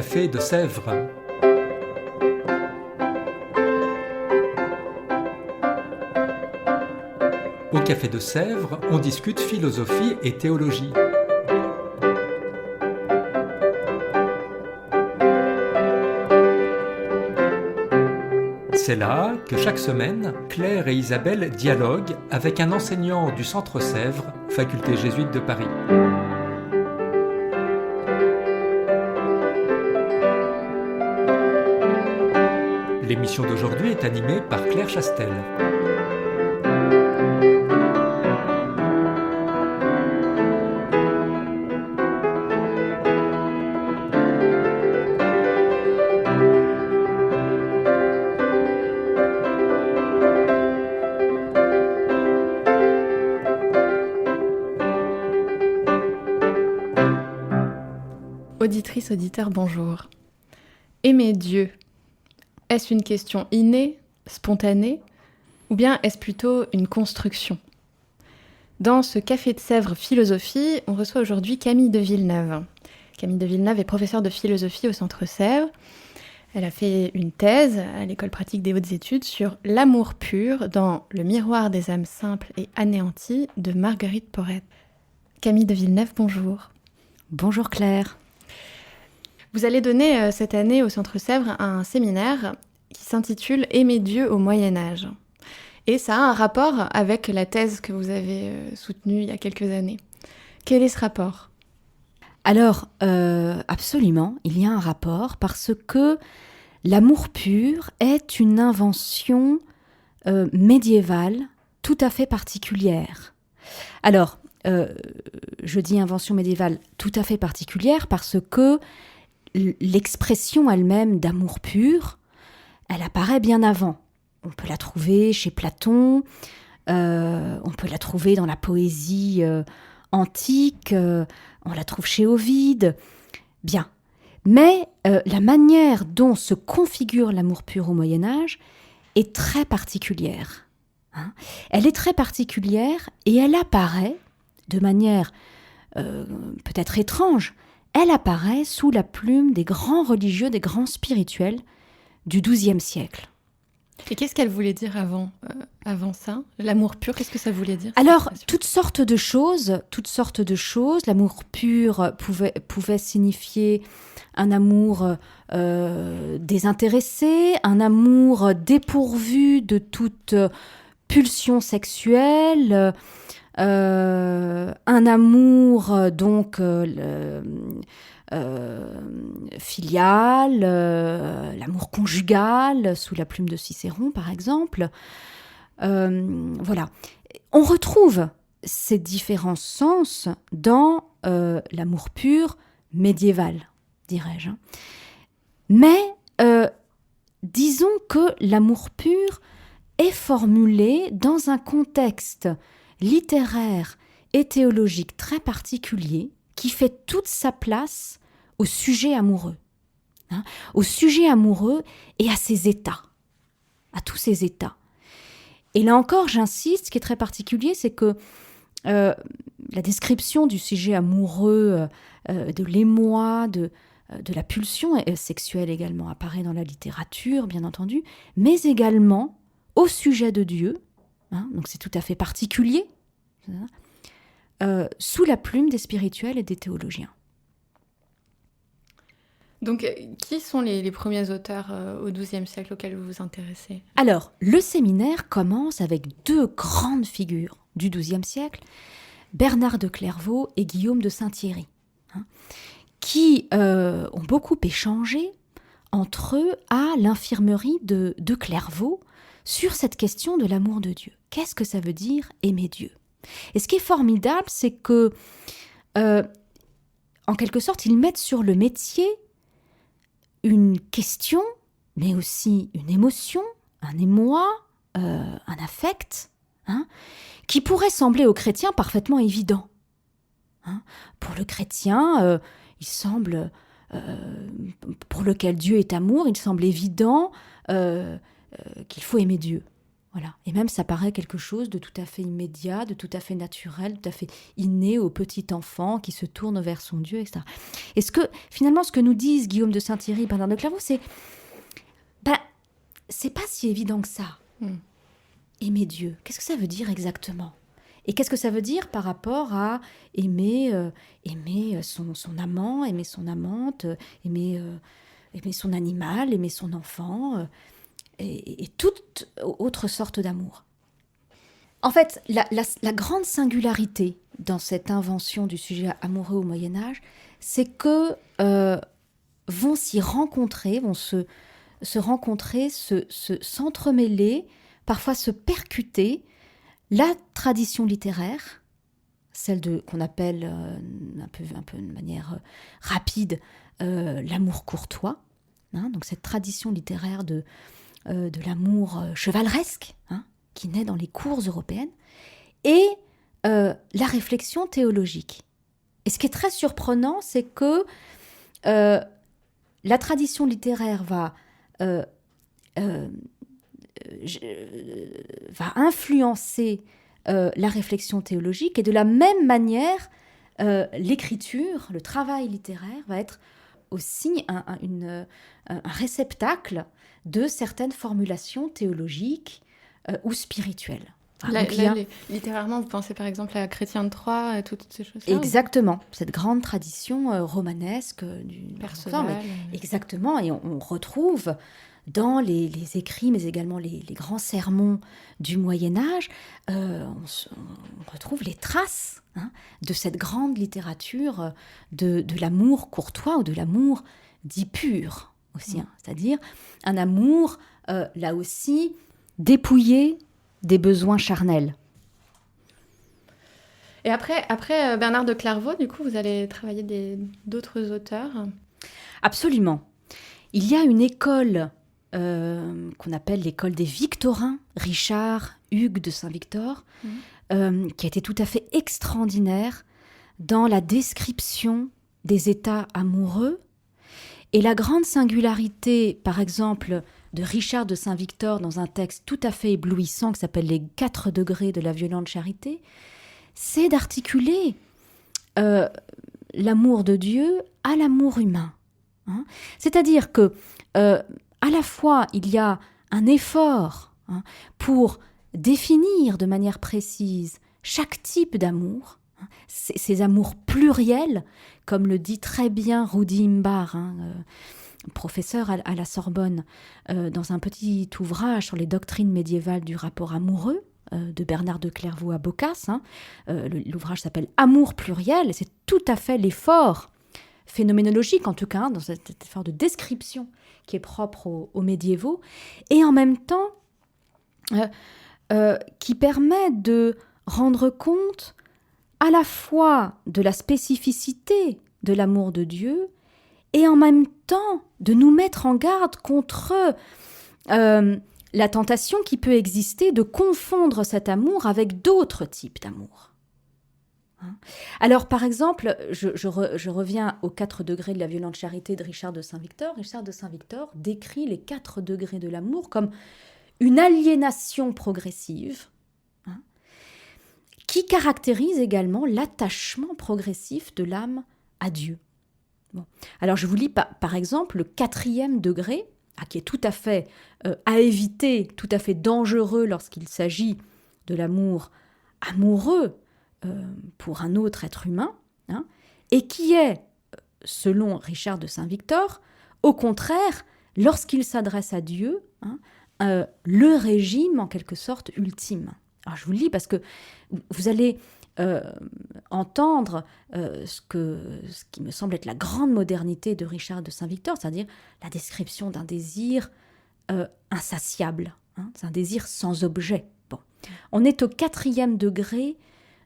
Café de Sèvres. Au Café de Sèvres, on discute philosophie et théologie. C'est là que chaque semaine, Claire et Isabelle dialoguent avec un enseignant du Centre Sèvres, faculté jésuite de Paris. L'émission d'aujourd'hui est animée par Claire Chastel. Auditrice, auditeur, bonjour. Aimer Dieu, est-ce une question innée, spontanée, ou bien est-ce plutôt une construction ? Dans ce Café de Sèvres Philosophie, on reçoit aujourd'hui Camille de Villeneuve. Camille de Villeneuve est professeure de philosophie au Centre Sèvres. Elle a fait une thèse à l'École pratique des hautes études sur l'amour pur dans Le miroir des âmes simples et anéanties de Marguerite Porete. Camille de Villeneuve, bonjour. Bonjour Claire. Vous allez donner cette année au Centre Sèvres un séminaire qui s'intitule « Aimer Dieu au Moyen-Âge ». Et ça a un rapport avec la thèse que vous avez soutenue il y a quelques années. Quel est ce rapport ? Alors, absolument, il y a un rapport parce que l'amour pur est une invention médiévale tout à fait particulière. Alors, je dis invention médiévale tout à fait particulière parce que l'expression elle-même d'amour pur, elle apparaît bien avant. On peut la trouver chez Platon, on peut la trouver dans la poésie antique, on la trouve chez Ovide. Bien. Mais la manière dont se configure l'amour pur au Moyen-Âge est très particulière. Elle est très particulière et elle apparaît de manière peut-être étrange. Elle apparaît sous la plume des grands religieux, des grands spirituels du XIIe siècle. Et qu'est-ce qu'elle voulait dire avant ça ? L'amour pur, qu'est-ce que ça voulait dire ? Alors, toutes sortes de choses. L'amour pur pouvait signifier un amour désintéressé, un amour dépourvu de toute pulsion sexuelle, un amour filial, l'amour conjugal, sous la plume de Cicéron par exemple. Voilà. On retrouve ces différents sens dans l'amour pur médiéval, dirais-je. Mais disons que l'amour pur est formulé dans un contexte littéraire et théologique très particulier qui fait toute sa place au sujet amoureux. Au sujet amoureux et à ses états, à tous ses états. Et là encore, j'insiste, ce qui est très particulier, c'est que la description du sujet amoureux, de l'émoi, de la pulsion sexuelle également apparaît dans la littérature, bien entendu, mais également au sujet de Dieu, donc c'est tout à fait particulier, sous la plume des spirituels et des théologiens. Donc, qui sont les premiers auteurs au XIIe siècle auxquels vous vous intéressez ? Alors, le séminaire commence avec deux grandes figures du XIIe siècle, Bernard de Clairvaux et Guillaume de Saint-Thierry, qui ont beaucoup échangé entre eux à l'infirmerie de Clairvaux sur cette question de l'amour de Dieu. Qu'est-ce que ça veut dire aimer Dieu ? Et ce qui est formidable, c'est que, en quelque sorte, ils mettent sur le métier une question, mais aussi une émotion, un émoi, un affect, qui pourrait sembler aux chrétiens parfaitement évident. Pour le chrétien, il semble, pour lequel Dieu est amour, il semble évident qu'il faut aimer Dieu. Voilà. Et même ça paraît quelque chose de tout à fait immédiat, de tout à fait naturel, tout à fait inné au petit enfant qui se tourne vers son Dieu, etc. Et finalement, ce que nous disent Guillaume de Saint-Thierry et Bernard de Clairvaux, c'est c'est pas si évident que ça. Aimer Dieu, qu'est-ce que ça veut dire exactement ? Et qu'est-ce que ça veut dire par rapport à aimer son amant, aimer son amante, aimer son animal, aimer son enfant, et toute autre sorte d'amour. En fait, la grande singularité dans cette invention du sujet amoureux au Moyen-Âge, c'est que vont s'y rencontrer, vont se rencontrer, s'entremêler, parfois se percuter, la tradition littéraire, celle qu'on appelle un peu de manière rapide l'amour courtois, donc cette tradition littéraire de l'amour chevaleresque, qui naît dans les cours européennes, et la réflexion théologique. Et ce qui est très surprenant, c'est que la tradition littéraire va influencer la réflexion théologique, et de la même manière, l'écriture, le travail littéraire va être aussi un réceptacle de certaines formulations théologiques ou spirituelles. Littérairement, vous pensez par exemple à Chrétien de Troyes et toutes ces choses-là. Exactement, cette grande tradition romanesque du Perceval. Exactement, et on retrouve dans les écrits, mais également les grands sermons du Moyen-Âge, on retrouve les traces de cette grande littérature de l'amour courtois ou de l'amour dit pur aussi, c'est-à-dire un amour, là aussi, dépouillé des besoins charnels. Et après Bernard de Clairvaux, du coup, vous allez travailler d'autres auteurs ? Absolument. Il y a une école qu'on appelle l'école des Victorins, Richard, Hugues de Saint-Victor, qui a été tout à fait extraordinaire dans la description des états amoureux. Et la grande singularité, par exemple, de Richard de Saint-Victor dans un texte tout à fait éblouissant qui s'appelle « Les 4 degrés de la violente charité », c'est d'articuler l'amour de Dieu à l'amour humain. C'est-à-dire que à la fois, il y a un effort pour définir de manière précise chaque type d'amour, ces amours pluriels, comme le dit très bien Rudi Imbar, professeur à la Sorbonne, dans un petit ouvrage sur les doctrines médiévales du rapport amoureux, de Bernard de Clairvaux à Boccace. L'ouvrage s'appelle « Amour pluriel », et c'est tout à fait l'effort phénoménologique, en tout cas, dans cet effort de description qui est propre aux médiévaux, et en même temps qui permet de rendre compte à la fois de la spécificité de l'amour de Dieu et en même temps de nous mettre en garde contre la tentation qui peut exister de confondre cet amour avec d'autres types d'amour. Alors, par exemple, je reviens aux 4 degrés de la violente charité de Richard de Saint-Victor. Richard de Saint-Victor décrit les 4 degrés de l'amour comme une aliénation progressive, qui caractérise également l'attachement progressif de l'âme à Dieu. Bon. Alors, je vous lis par exemple le 4e degré, qui est tout à fait à éviter, tout à fait dangereux lorsqu'il s'agit de l'amour amoureux pour un autre être humain, et qui est, selon Richard de Saint-Victor, au contraire, lorsqu'il s'adresse à Dieu, le régime en quelque sorte ultime. Alors je vous le lis parce que vous allez entendre ce qui me semble être la grande modernité de Richard de Saint-Victor, c'est-à-dire la description d'un désir insatiable, c'est un désir sans objet. Bon. On est au 4e degré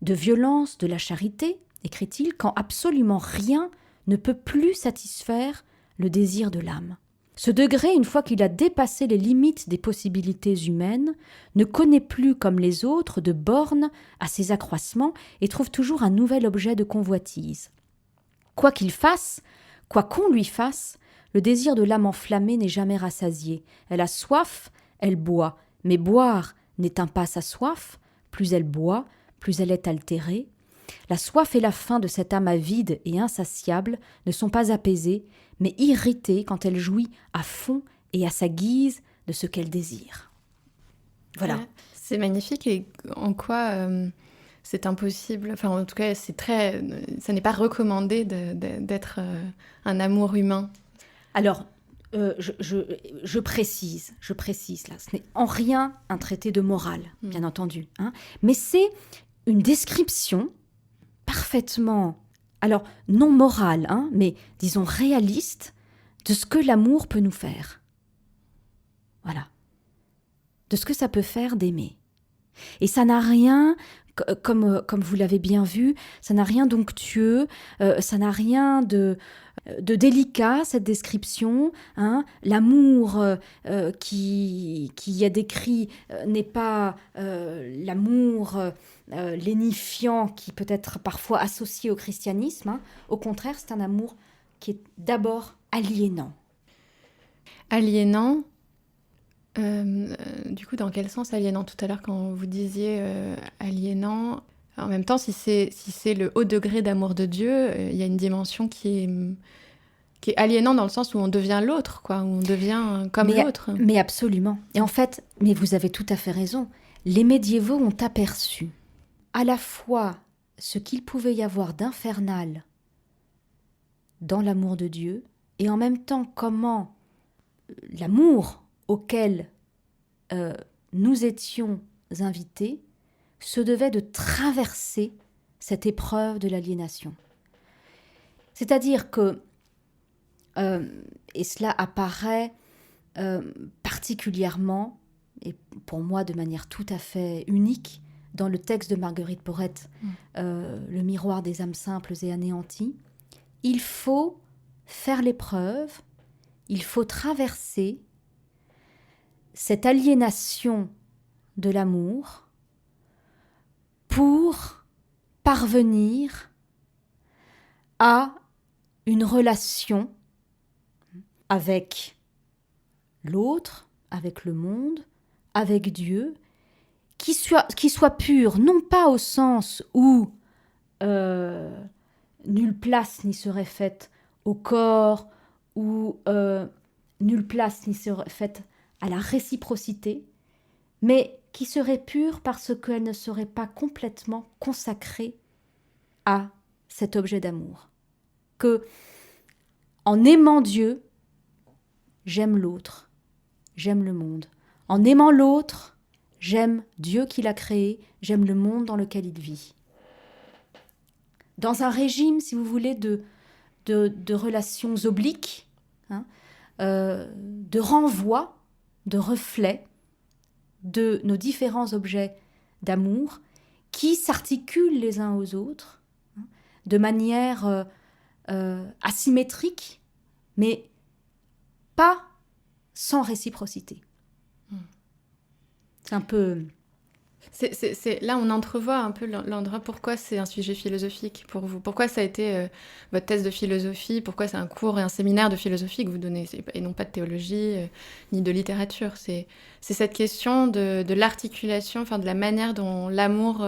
de violence de la charité, écrit-il, quand absolument rien ne peut plus satisfaire le désir de l'âme. Ce degré, une fois qu'il a dépassé les limites des possibilités humaines, ne connaît plus, comme les autres, de bornes à ses accroissements et trouve toujours un nouvel objet de convoitise. Quoi qu'il fasse, quoi qu'on lui fasse, le désir de l'âme enflammée n'est jamais rassasié. Elle a soif, elle boit, mais boire n'éteint pas sa soif, plus elle boit, plus elle est altérée. La soif et la faim de cette âme avide et insatiable ne sont pas apaisées, mais irritées quand elle jouit à fond et à sa guise de ce qu'elle désire. Voilà. Ouais, c'est magnifique. Et en quoi c'est impossible, enfin en tout cas ça n'est pas recommandé d'être un amour humain. Alors, je précise là, ce n'est en rien un traité de morale, bien entendu, hein, mais c'est une description parfaitement, alors non morale, hein, mais disons réaliste, de ce que l'amour peut nous faire. Voilà. De ce que ça peut faire d'aimer. Et ça n'a rien, comme vous l'avez bien vu, ça n'a rien d'onctueux, ça n'a rien de délicat, cette description. Hein. L'amour qui est décrit n'est pas l'amour lénifiant qui peut être parfois associé au christianisme. Hein. Au contraire, c'est un amour qui est d'abord aliénant. Aliénant. Du coup, dans quel sens aliénant? Tout à l'heure, quand vous disiez aliénant, en même temps, si c'est le haut degré d'amour de Dieu, il y a une dimension qui est aliénant dans le sens où on devient l'autre, quoi, où on devient comme l'autre. Mais absolument. Et en fait, mais vous avez tout à fait raison, les médiévaux ont aperçu à la fois ce qu'il pouvait y avoir d'infernal dans l'amour de Dieu, et en même temps comment l'amour auquel nous étions invités se devait de traverser cette épreuve de l'aliénation. C'est-à-dire que, et cela apparaît particulièrement, et pour moi de manière tout à fait unique, dans le texte de Marguerite Porete, Le miroir des âmes simples et anéanties, il faut faire l'épreuve, il faut traverser cette aliénation de l'amour pour parvenir à une relation avec l'autre, avec le monde, avec Dieu, qui soit pure, non pas au sens où nulle place n'y serait faite au corps, ou nulle place n'y serait faite à la réciprocité, mais qui serait pure parce qu'elle ne serait pas complètement consacrée à cet objet d'amour. Que, en aimant Dieu, j'aime l'autre, j'aime le monde. En aimant l'autre, j'aime Dieu qui l'a créé, j'aime le monde dans lequel il vit. Dans un régime, si vous voulez, de relations obliques, hein, de renvoi, de reflet de nos différents objets d'amour qui s'articulent les uns aux autres, hein, de manière asymétrique, mais pas sans réciprocité. C'est un peu... Là, on entrevoit un peu l'endroit. Pourquoi c'est un sujet philosophique pour vous? Pourquoi ça a été votre thèse de philosophie? Pourquoi c'est un cours et un séminaire de philosophie que vous donnez, et non pas de théologie ni de littérature? C'est cette question de l'articulation, enfin de la manière dont l'amour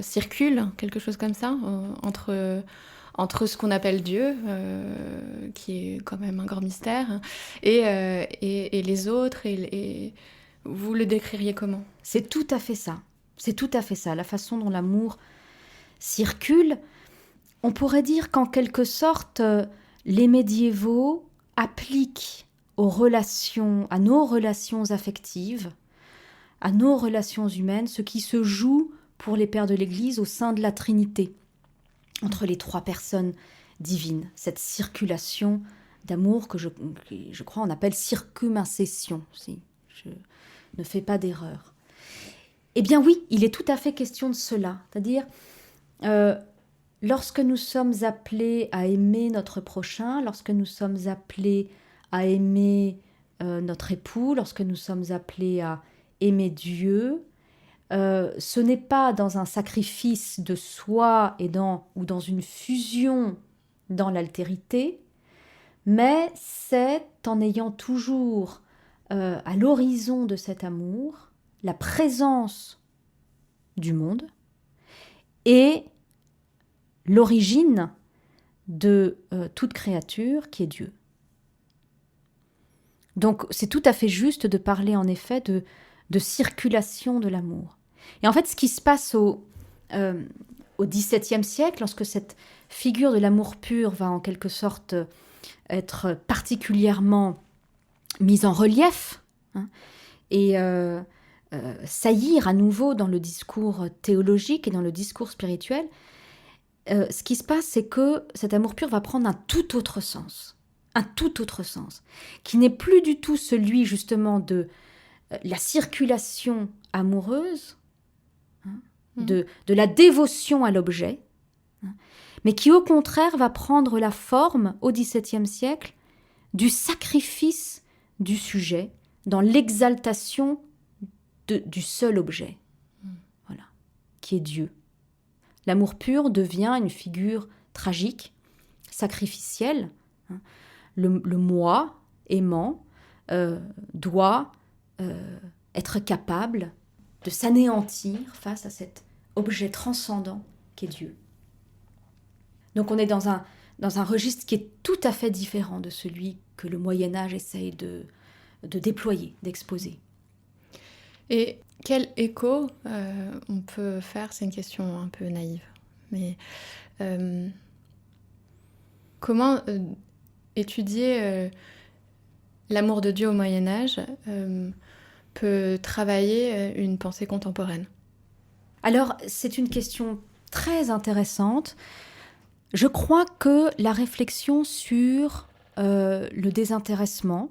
circule, quelque chose comme ça, entre ce qu'on appelle Dieu, qui est quand même un grand mystère, et les autres, et vous le décririez comment? C'est tout à fait ça. C'est tout à fait ça. La façon dont l'amour circule. On pourrait dire qu'en quelque sorte, les médiévaux appliquent à nos relations affectives, à nos relations humaines, ce qui se joue pour les pères de l'Église au sein de la Trinité, entre les trois personnes divines. Cette circulation d'amour que je crois on appelle circumincession, si je ne fais pas d'erreur. Eh bien oui, il est tout à fait question de cela. C'est-à-dire, lorsque nous sommes appelés à aimer notre prochain, lorsque nous sommes appelés à aimer notre époux, lorsque nous sommes appelés à aimer Dieu, ce n'est pas dans un sacrifice de soi ou dans une fusion dans l'altérité, mais c'est en ayant toujours à l'horizon de cet amour la présence du monde et l'origine de toute créature qui est Dieu. Donc c'est tout à fait juste de parler en effet de circulation de l'amour. Et en fait, ce qui se passe au XVIIe siècle, lorsque cette figure de l'amour pur va en quelque sorte être particulièrement mise en relief, et saillir à nouveau dans le discours théologique et dans le discours spirituel, ce qui se passe, c'est que cet amour pur va prendre un tout autre sens, qui n'est plus du tout celui justement de la circulation amoureuse, de la dévotion à l'objet, mais qui au contraire va prendre la forme au XVIIe siècle du sacrifice du sujet dans l'exaltation du seul objet, voilà, qui est Dieu. L'amour pur devient une figure tragique, sacrificielle. Le moi aimant doit être capable de s'anéantir face à cet objet transcendant qu'est Dieu. Donc on est dans un registre qui est tout à fait différent de celui que le Moyen-Âge essaye de déployer, d'exposer. Et quel écho on peut faire, c'est une question un peu naïve, mais comment étudier l'amour de Dieu au Moyen-Âge peut travailler une pensée contemporaine? Alors, c'est une question très intéressante. Je crois que la réflexion sur le désintéressement,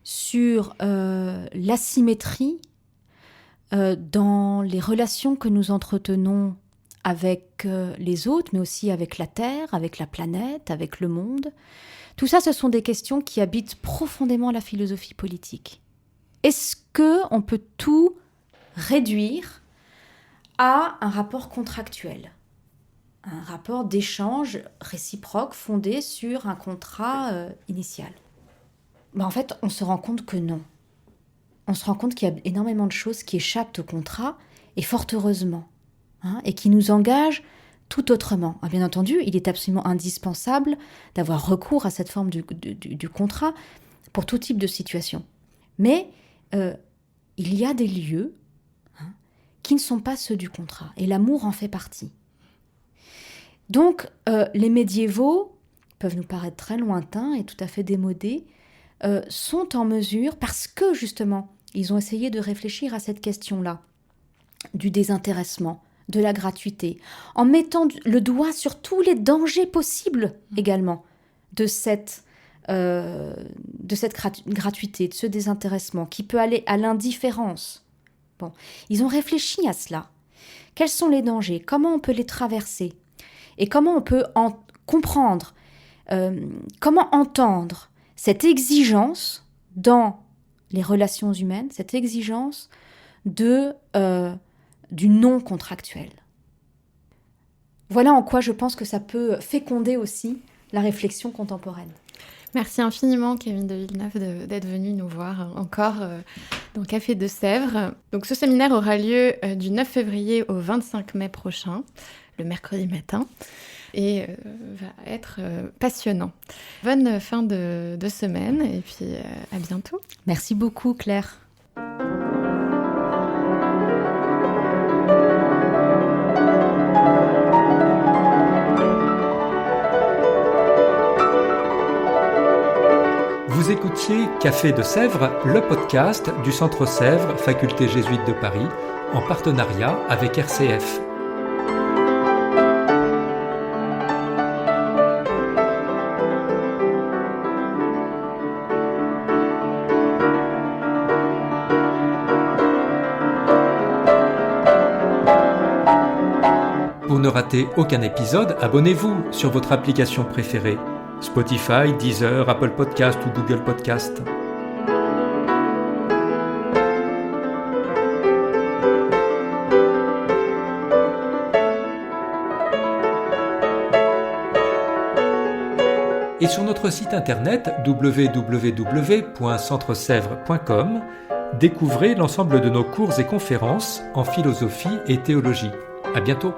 sur l'asymétrie dans les relations que nous entretenons avec les autres, mais aussi avec la Terre, avec la planète, avec le monde, tout ça, ce sont des questions qui habitent profondément la philosophie politique. Est-ce qu'on peut tout réduire à un rapport contractuel ? Un rapport d'échange réciproque fondé sur un contrat initial. Mais en fait, on se rend compte que non. On se rend compte qu'il y a énormément de choses qui échappent au contrat, et fort heureusement, et qui nous engagent tout autrement. Bien entendu, il est absolument indispensable d'avoir recours à cette forme du contrat pour tout type de situation. Mais il y a des lieux qui ne sont pas ceux du contrat, et l'amour en fait partie. Donc, les médiévaux peuvent nous paraître très lointains et tout à fait démodés, sont en mesure, parce que justement, ils ont essayé de réfléchir à cette question-là, du désintéressement, de la gratuité, en mettant le doigt sur tous les dangers possibles également de cette gratuité, de ce désintéressement, qui peut aller à l'indifférence. Bon, ils ont réfléchi à cela. Quels sont les dangers ? Comment on peut les traverser ? Et comment on peut en comprendre, comment entendre cette exigence dans les relations humaines, cette exigence du non contractuel. Voilà en quoi je pense que ça peut féconder aussi la réflexion contemporaine. Merci infiniment, Kevin de Villeneuve, d'être venu nous voir encore dans Café de Sèvres. Donc, ce séminaire aura lieu du 9 février au 25 mai prochain, le mercredi matin, et va être passionnant. Bonne fin de semaine, et puis à bientôt. Merci beaucoup, Claire. Vous écoutiez Café de Sèvres, le podcast du Centre Sèvres, Faculté jésuite de Paris, en partenariat avec RCF. Pour ne rater aucun épisode, abonnez-vous sur votre application préférée. Spotify, Deezer, Apple Podcast ou Google Podcast. Et sur notre site internet www.centresèvres.com, Découvrez l'ensemble de nos cours et conférences en philosophie et théologie. À bientôt!